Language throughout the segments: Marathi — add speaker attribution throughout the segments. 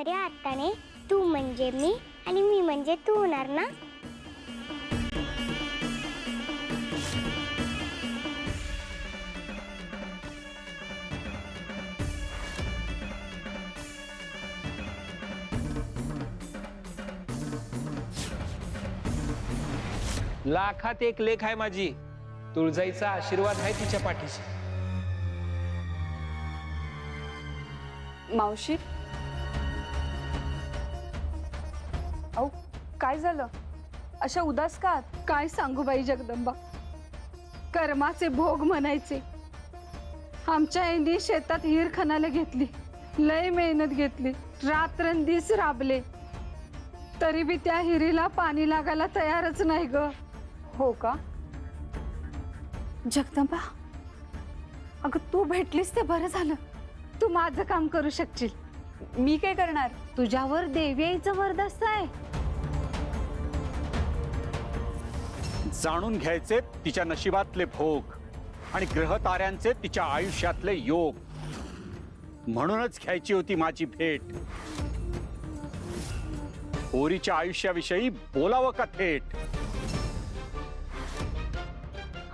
Speaker 1: खऱ्या अर्थाने तू म्हणजे मी आणि मी म्हणजे तू होणार ना?
Speaker 2: लाखात एक लेख आहे माझी. तुळजाईचा आशीर्वाद आहे तिच्या पाठीशी.
Speaker 3: मावशी, अहो काय झालं? अशा उदास का आहात?
Speaker 4: काय सांगू बाई जगदंबा, कर्माचे भोग म्हणायचे. आमच्या आईने शेतात हिर खणाला घेतली, लय मेहनत घेतली, रात्रंदिवस राबले, तरी बी त्या हिरीला पाणी लागायला तयारच नाही ग.
Speaker 3: हो का?
Speaker 4: जगदंबा, अगं तू भेटलीस ते बरं झालं. तू माझं काम करू शकशील.
Speaker 3: मी काय करणार?
Speaker 4: तुझ्यावर देवी आईचं वरदास्त आहे.
Speaker 5: जाणून घ्यायचे तिच्या नशिबातले भोग आणि ग्रह ताऱ्यांचे तिच्या आयुष्यातले योग. म्हणूनच घ्यायची होती माझी भेट. पोरीच्या आयुष्याविषयी बोलावं का थेट?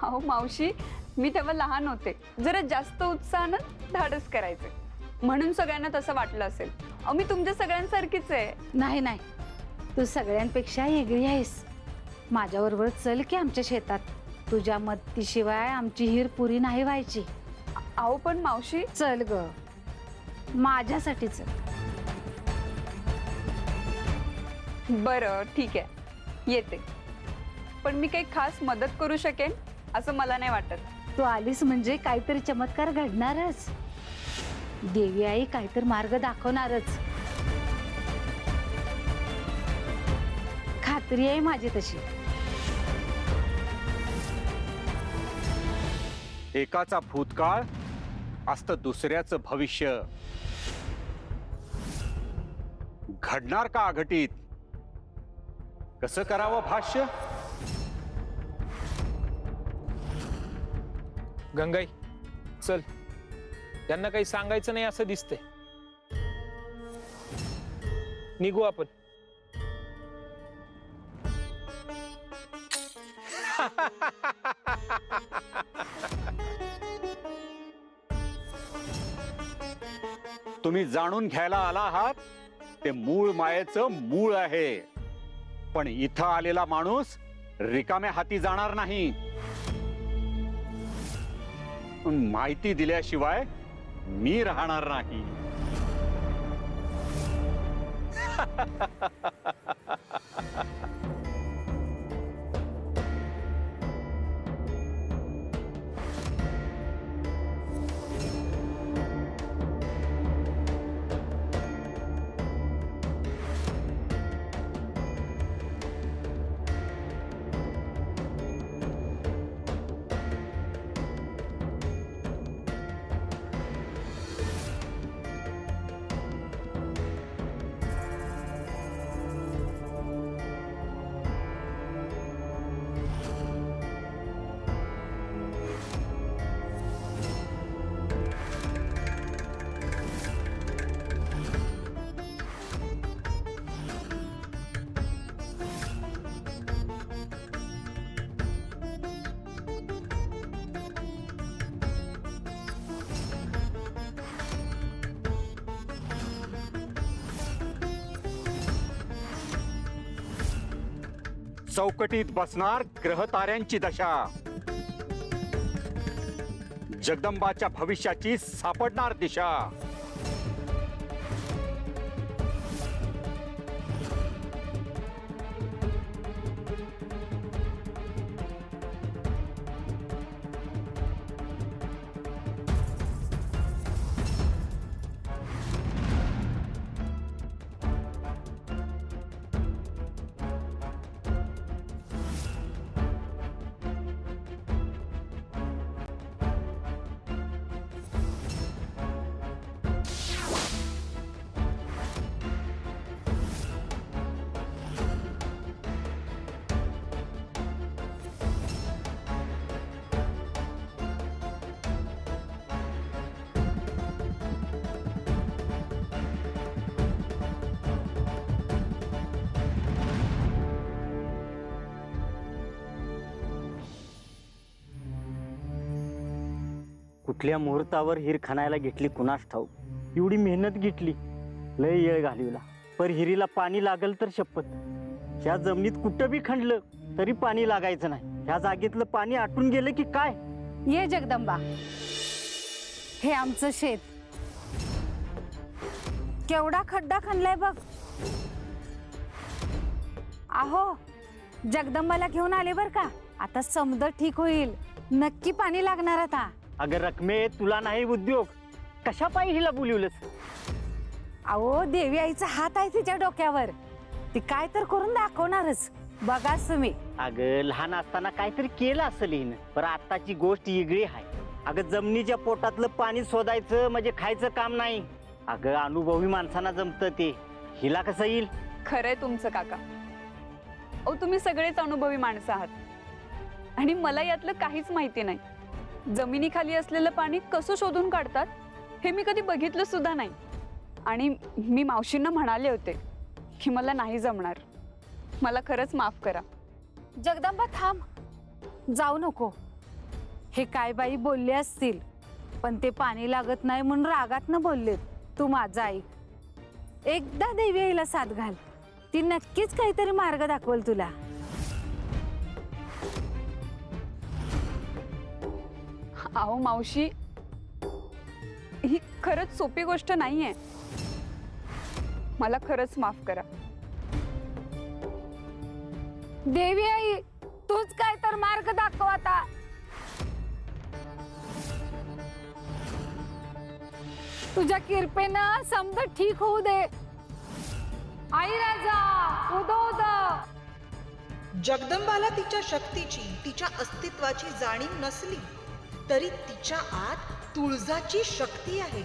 Speaker 3: अहो मावशी, मी तेव्हा लहान होते, जरा जास्त उत्साहानं धाडस करायचे, म्हणून सगळ्यांना तसं वाटलं असेल. अहो मी तुमच्या सगळ्यांसारखीच आहे.
Speaker 4: नाही नाही, तू सगळ्यांपेक्षा वेगळी आहेस. माझ्याबरोबर चल की आमच्या शेतात. तुझ्या मदतीशिवाय आमची हिर पुरी नाही व्हायची.
Speaker 3: अहो पण मावशी,
Speaker 4: चल ग, माझ्यासाठीच.
Speaker 3: बरं ठीक आहे, येते. पण मी काही खास मदत करू शकेन असं मला नाही वाटत.
Speaker 4: तू आलीस म्हणजे काहीतरी चमत्कार घडणारच. देवी आई काहीतरी मार्ग दाखवणारच. खात्री आहे माझी तशी.
Speaker 5: एकाचा भूतकाळ असतं दुसऱ्याचं भविष्य. घडणार का अघटित? कसं करावं भाष्य?
Speaker 2: गंगाई, चल. त्यांना काही सांगायचं नाही असं दिसतंय. निघू आपण.
Speaker 5: तुम्ही जाणून घ्यायला आला आहात ते मूळ मायेचं मूळ आहे. पण इथं आलेला माणूस रिकाम्या हाती जाणार नाही. माहिती दिल्याशिवाय मी राहणार नाही. चौकटीत बसणार ग्रहताऱ्यांची दशा. जगदंबाच्या भविष्याची सापडणार दिशा.
Speaker 6: कुठल्या मुहूर्तावर हिर खणायला घेतली कुणास ठाऊक. एवढी मेहनत घेतली, लय येळ घालविला, पर हिरीला पाणी लागल तर शपथ. ह्या जमिनीत कुठं बी खणलं तरी पाणी लागायचं नाही. ह्या जागेतलं पाणी आटून गेलं की काय.
Speaker 4: ये जगदंबा, हे आमचं शेत. केवढा खड्डा खणलाय बघ. आहो, जगदंबाला घेऊन आले बर का. आता समज ठीक होईल, नक्की पाणी लागणार आता.
Speaker 6: अगं रकमे, तुला नाही उद्योग, कशा पायी हिला बोलवलंस?
Speaker 4: अहो, देवी आईचा हात आहे तिच्या डोक्यावर, ती काय तर करून दाखवणारच. बघाच तुम्ही.
Speaker 6: अगं लहान असताना काहीतरी केलं असेल हिनं, पण आताची गोष्ट वेगळी आहे. अगं जमिनीच्या पोटातलं पाणी शोधायचं म्हणजे खायचं काम नाही. अगं अनुभवी माणसांना जमतं ते, हिला कसं येईल?
Speaker 3: खरंय तुमचं काका. अहो, तुम्ही सगळेच अनुभवी माणसं आहात आणि मला यातलं काहीच माहिती नाही. जमिनीखाली असलेलं पाणी कसं शोधून काढतात हे मी कधी बघितलं सुद्धा नाही. आणि मी मावशींना म्हणाले होते की मला नाही जमणार, मला खरंच माफ करा.
Speaker 4: जगदंबा थांब, जाऊ नको. हे काय बाई बोलले असतील, पण ते पाणी लागत नाही म्हणून रागात न बोललेत. तू माझा ऐक, एकदा देवी आईला साथ घाल, ती नक्कीच काहीतरी मार्ग दाखवल तुला.
Speaker 3: अहो मावशी, ही खरंच सोपी गोष्ट नाहीये. मला खरंच माफ करा.
Speaker 4: देवी आई, तूच काय तर मार्ग दाखव आता. तुझ्या किरपेनं समज ठीक होऊ दे. आई राजा उदो उद.
Speaker 7: जगदंबाला तिच्या शक्तीची, तिच्या अस्तित्वाची जाणीव नसली तरी तिच्या आत तुळजाची शक्ती आहे.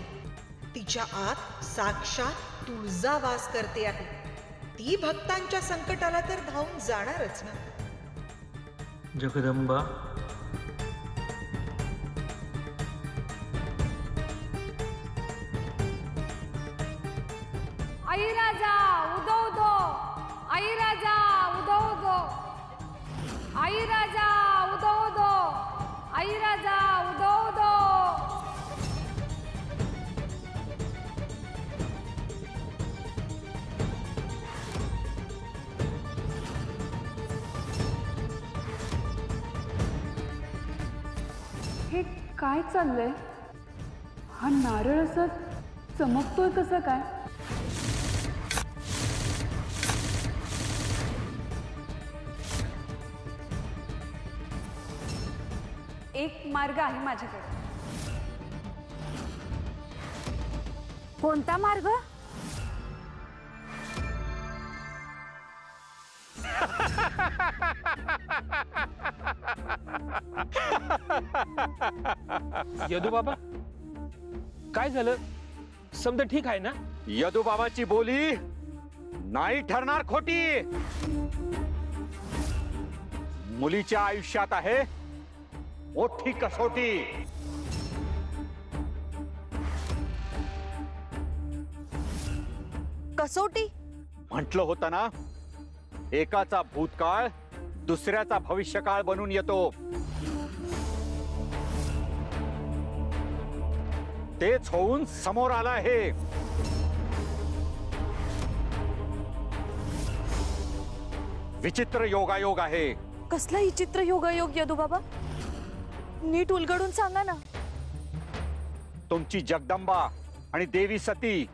Speaker 7: तिच्या आत साक्षात तुळजा वास करते आहे. ती भक्तांच्या संकटाला तर धावून जाणारच ना.
Speaker 2: जगदंबा,
Speaker 4: आई राजा उदो उदो. आई राजा उदो उदो. आई राजा उदो उदो. आई राजा उदो उदो.
Speaker 3: हे काय चाललंय? हा नारळ असं चमकतोय कसं काय? एक मार्ग आहे माझ्याकडे.
Speaker 4: कोणता मार्ग?
Speaker 2: यदू बाबा, काय झालं? समजा ठीक आहे ना?
Speaker 5: यदू बाबाची बोली नाही ठरणार खोटी. मुलीच्या आयुष्यात आहे मोठी कसोटी.
Speaker 7: कसोटी?
Speaker 5: म्हटलं होतं ना, एकाचा भूतकाळ दुसऱ्याचा भविष्यकाळ बनून येतो. तेच होऊन समोर आलं आहे. विचित्र योगायोग आहे.
Speaker 7: कसला विचित्र योगायोग यदू बाबा? नीट उलगडून सांगा ना.
Speaker 5: तुमची जगदंबा आणि देवी सती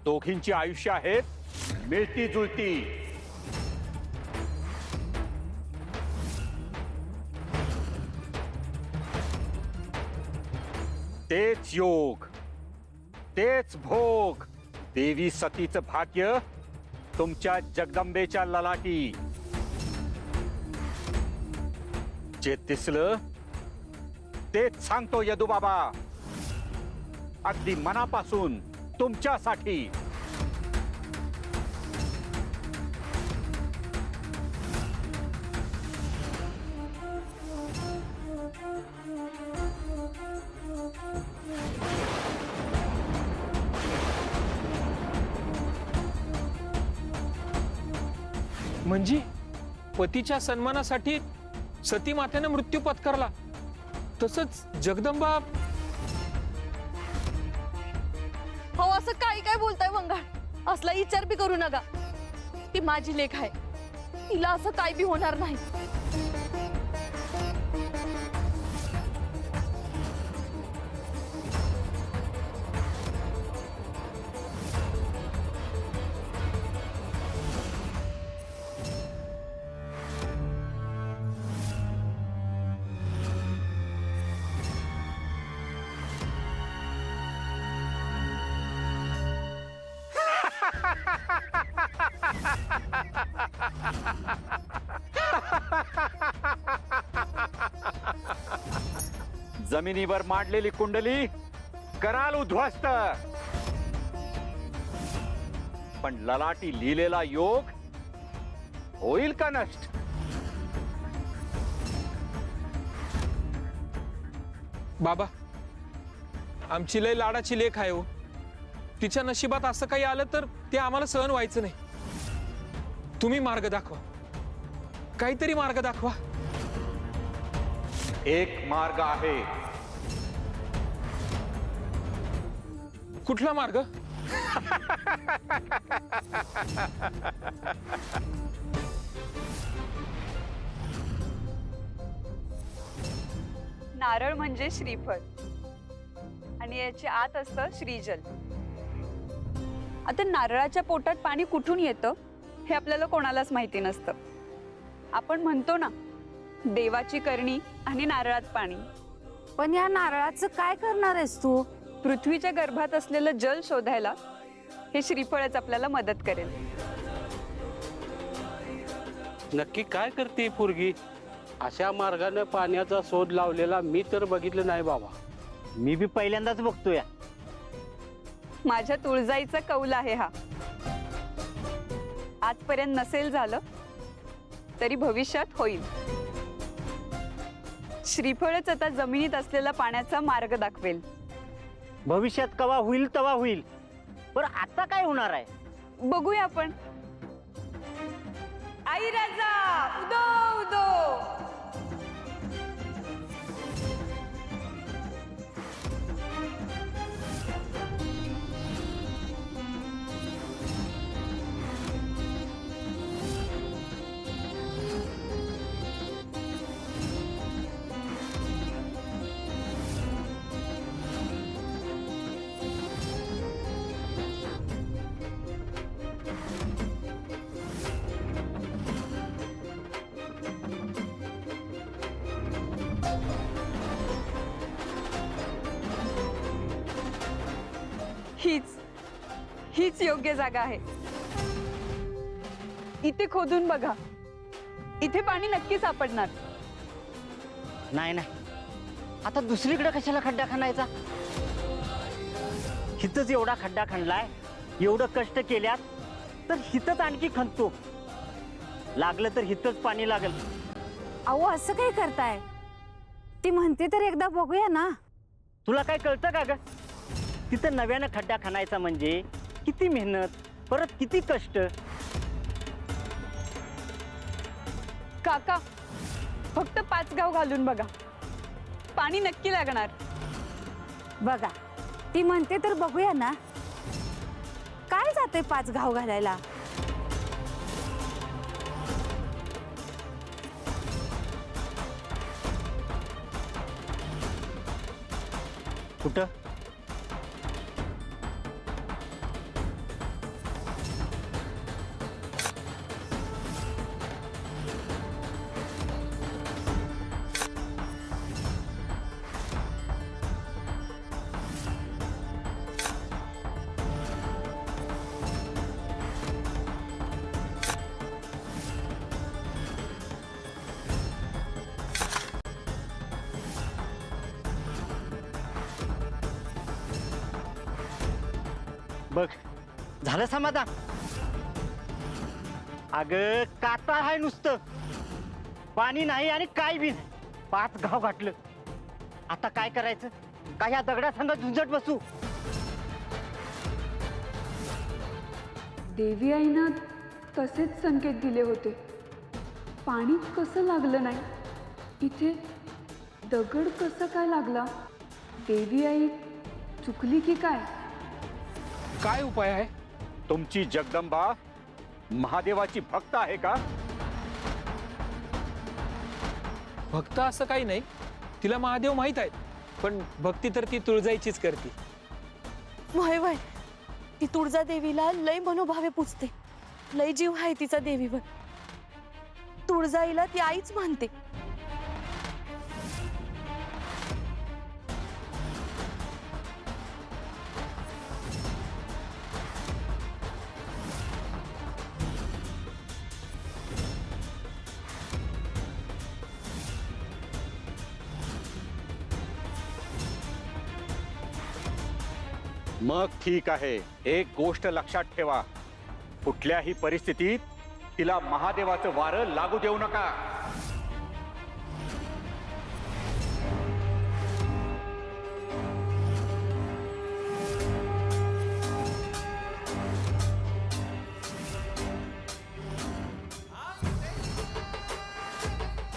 Speaker 5: दोघींची आयुष्य आहेत मिळती जुळती. तेच योग, तेच भोग. देवी सतीचं भाग्य तुमच्या जगदंबेच्या ललाटी. जे दिसलं तेच सांगतो यदू बाबा, अगदी मनापासून तुमच्यासाठी.
Speaker 2: म्हणजे पतीच्या सन्मानासाठी सती मातेनं मृत्यू पत्करला, तसंच जगदंबा
Speaker 8: हो असं काही काय बोलताय वंगाळ, असला विचार बी करू नका. ती माझी लेक आहे, तिला असं काय बी होणार नाही.
Speaker 5: जमिनीवर मांडलेली कुंडली कराल उद्ध्वस्त, पण ललाटी लिहिलेला योग होईल का नष्ट?
Speaker 2: बाबा, आमची लय लाडाची लेख आहे हो. तिच्या नशिबात असं काही आलं तर ते आम्हाला सहन व्हायचं नाही. तुम्ही मार्ग दाखवा, काहीतरी मार्ग दाखवा.
Speaker 5: एक मार्ग आहे.
Speaker 2: कुठला मार्ग?
Speaker 3: नारळ म्हणजे श्रीफळ आणि याच्या आत असतं श्रीजल. आता नारळाच्या पोटात पाणी कुठून येतं हे आपल्याला कोणालाच माहिती नसतं. आपण म्हणतो ना, देवाची करणी आणि नारळात पाणी.
Speaker 4: पण या नारळाचं काय करणार आहेस तू?
Speaker 3: पृथ्वीच्या गर्भात असलेलं जल शोधायला हे श्रीफळच आपल्याला मदत करेल.
Speaker 9: नक्की काय करते पोरगी? अशा मार्गाने पाण्याचा शोध लावलेला मी तर बघितलं नाही बाबा.
Speaker 6: मी बी पहिल्यांदाच बघतोय.
Speaker 3: माझ्या तुळजाईचा कौल आहे हा. आजपर्यंत नसेल झालं तरी भविष्यात होईल. श्रीफळच आता जमिनीत असलेला पाण्याचा मार्ग दाखवेल.
Speaker 6: भविष्यात कवा होईल तवा होईल, पण आता काय होणार आहे
Speaker 3: बघूया आपण. आई राजा उदो उदो. हीच योग्य जागा आहे. इथे खोदून बघा, इथे पाणी नक्की सापडणार.
Speaker 6: नाही नाही, आता दुसरीकडे कशाला खड्डा खणायचा? हिथंच एवढा खड्डा खणलाय, एवढं कष्ट केल्यात, तर हिथंच आणखी खणतो. लागलं तर हिथंच पाणी लागल.
Speaker 4: अहो असं काय करताय? ती म्हणते तर एकदा बघूया ना.
Speaker 6: तुला काय कळतं का ग? तिथं नव्यानं खड्डा खणायचा म्हणजे किती मेहनत, परत किती कष्ट.
Speaker 3: काका, फक्त 5 गाव घालून बघा, पाणी नक्की लागणार.
Speaker 4: बघा, ती म्हणते तर बघूया ना. काय जाते 5 घाव घालायला?
Speaker 6: कुठं? बघ, झालं समाधान? अगं काता आहे नुसतं, पाणी नाही आणि काय बी नाही. 5 घाव घातलं, आता काय करायचं? का ह्या दगडासंग झुंजट बसू?
Speaker 3: देवी आईनं तसेच संकेत दिले होते. पाणी कसं लागलं नाही? इथे दगड कसं काय लागला? देवी आई चुकली की काय?
Speaker 2: काय उपाय आहे?
Speaker 5: तुमची जगदंबा महादेवाची भक्त आहे का?
Speaker 2: भक्त असं काही नाही, तिला महादेव माहित आहेत, पण भक्ती तर ती तुळजाईचीच करते.
Speaker 8: वय वय ती तुळजा देवीला लय मनोभावे पुजते, लय जीव आहे तिचा देवीवर. तुळजाईला ती आईच मानते.
Speaker 5: मग ठीक आहे, एक गोष्ट लक्षात ठेवा, कुठल्याही परिस्थितीत तिला महादेवाचं वारं लागू देऊ नका.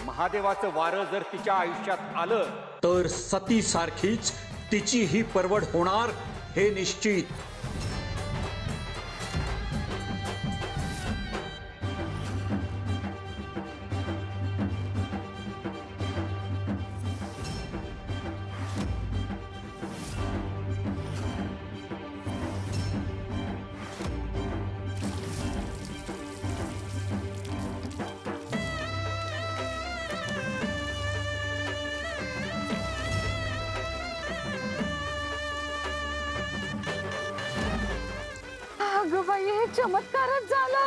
Speaker 5: महादेवाचं वारं जर तिच्या आयुष्यात आलं तर सती सारखीच तिची ही परवड होणार हे निश्चित.
Speaker 4: अगं बाई, हे चमत्कारच झाला.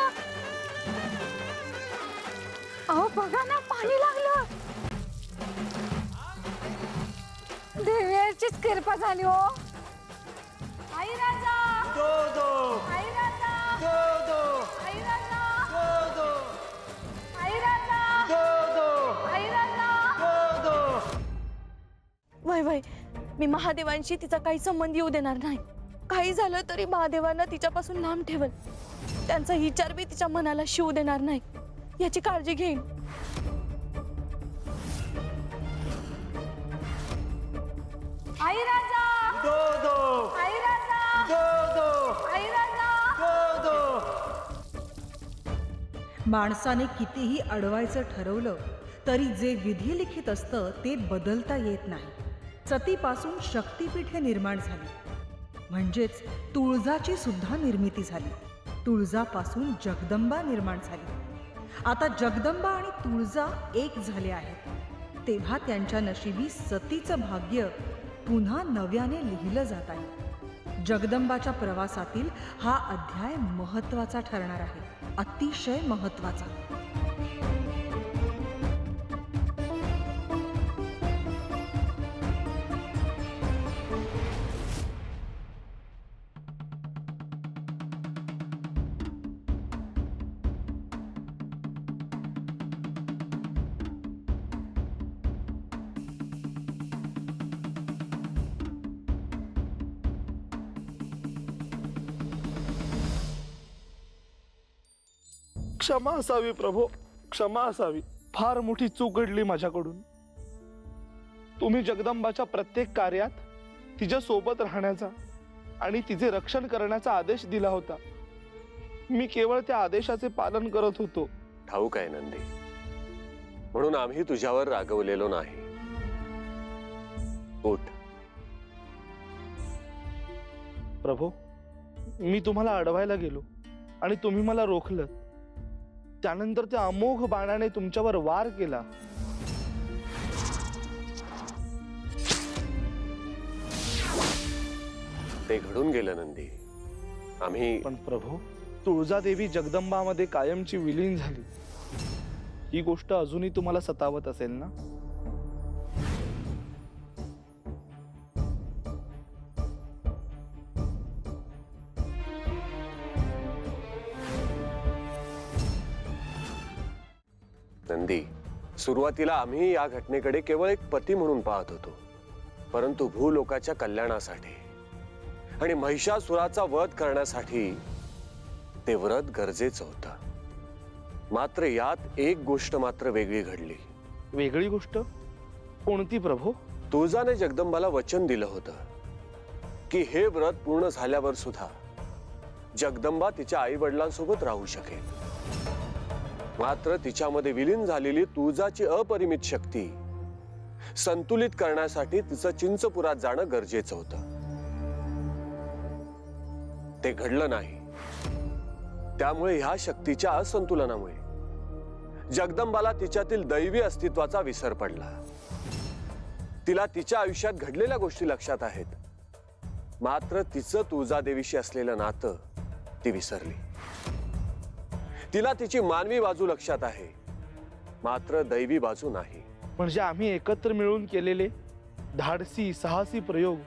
Speaker 4: अहो बघा ना, पाणी लागलं. देवीचीच कृपा झाली हो. आई राजा दो दो, आई राजा दो दो, आई राजा दो दो, आई राजा दो दो, आई राजा दो दो.
Speaker 8: वय वय मी महादेवांशी तिचा काही संबंध येऊ देणार नाही. काही झालं तरी महादेवांना तिच्यापासून लांब ठेवल. त्यांचा विचार बी तिच्या मनाला शिवू देणार नाही, याची काळजी घेईन.
Speaker 4: आई राजा दो दो, आई राजा दो दो, आई राजा दो दो.
Speaker 10: माणसाने कितीही अडवायचं ठरवलं तरी जे विधी लिखित असतं ते बदलता येत नाही. सतीपासून शक्तिपीठे निर्माण झाली, म्हणजेच तुळजाची सुद्धा निर्मिती झाली. तुळजापासून जगदंबा निर्माण झाली. आता जगदंबा आणि तुळजा एक झाले आहेत, तेव्हा त्यांच्या नशिबी सतीचं भाग्य पुन्हा नव्याने लिहिलं जात आहे. जगदंबाच्या प्रवासातील हा अध्याय महत्त्वाचा ठरणार आहे, अतिशय महत्त्वाचा.
Speaker 11: क्षमा असावी प्रभो, क्षमा असावी. फार मोठी चूक घडली माझ्याकडून. तुम्ही जगदंबाच्या प्रत्येक कार्यात तिच्या सोबत राहण्याचा आणि तिचे रक्षण करण्याचा आदेश दिला होता. मी केवळ त्या आदेशाचे पालन करत होतो.
Speaker 12: ठाऊक आहे नंदी, म्हणून आम्ही तुझ्यावर रागवलेलो नाही. उठ.
Speaker 11: प्रभो, मी तुम्हाला अडवायला गेलो आणि तुम्ही मला रोखलं. त्यानंतर त्या अमोघ बाणाने तुमच्यावर वार केला.
Speaker 12: ते घडून गेलं नंदी. आम्ही
Speaker 11: पण प्रभो, तुळजादेवी जगदंबामध्ये कायमची विलीन झाली. ही गोष्ट अजूनही तुम्हाला सतावत असेल ना?
Speaker 12: नंदी, सुरुवातीला आम्ही या घटनेकडे केवळ एक पती म्हणून पाहत होतो, परंतु भूलोकाच्या कल्याणासाठी आणि महिषासुराचा वध करण्यासाठी ते व्रत गरजेचं होतं. मात्र यात एक गोष्ट मात्र वेगळी घडली.
Speaker 11: वेगळी गोष्ट कोणती प्रभो?
Speaker 12: तुळजाने जगदंबाला वचन दिलं होतं की हे व्रत पूर्ण झाल्यावर सुद्धा जगदंबा तिच्या आई वडिलांसोबत राहू शकेल. मात्र तिच्यामध्ये विलीन झालेली तुळजाची अपरिमित शक्ती संतुलित करण्यासाठी तिचं चिंचपुरात जाणं गरजेचं होतं. ते घडलं नाही. त्यामुळे ह्या शक्तीच्या असंतुलनामुळे जगदंबाला तिच्यातील दैवी अस्तित्वाचा विसर पडला. तिला तिच्या आयुष्यात घडलेल्या गोष्टी लक्षात आहेत, मात्र तिचं तुळजादेवीशी असलेलं नातं ती विसरली. तिला तिची मानवी बाजू लक्षात आहे, मात्र दैवी बाजू नाही.
Speaker 11: म्हणजे आम्ही एकत्र मिळून केलेले धाडसी साहसी प्रयोग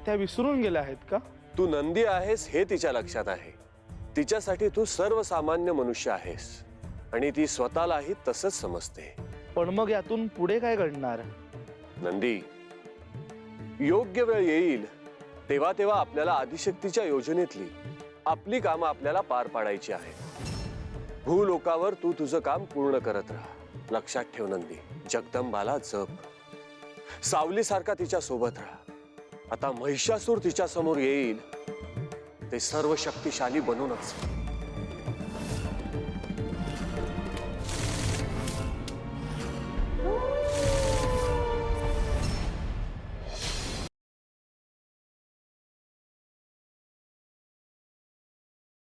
Speaker 11: त्या विसरून गेल्या आहेत का?
Speaker 12: तू नंदी आहेस हे तिच्या लक्षात आहे. तिच्यासाठी तू सर्वसामान्य मनुष्य आहेस आणि ती स्वतःलाही तसंच समजते.
Speaker 11: पण मग यातून पुढे काय घडणार?
Speaker 12: नंदी, योग्य वेळ येईल तेव्हा तेव्हा आपल्याला आदिशक्तीच्या योजनेतली आपली कामं आपल्याला पार पाडायची आहेत. भूलोकावर तू तुझं काम पूर्ण करत राहा. लक्षात ठेव नंदी, जगदंबाला जप. सावलीसारखा तिच्या सोबत राहा. आता महिषासूर तिच्या समोर येईल ते सर्व शक्तिशाली बनूनच.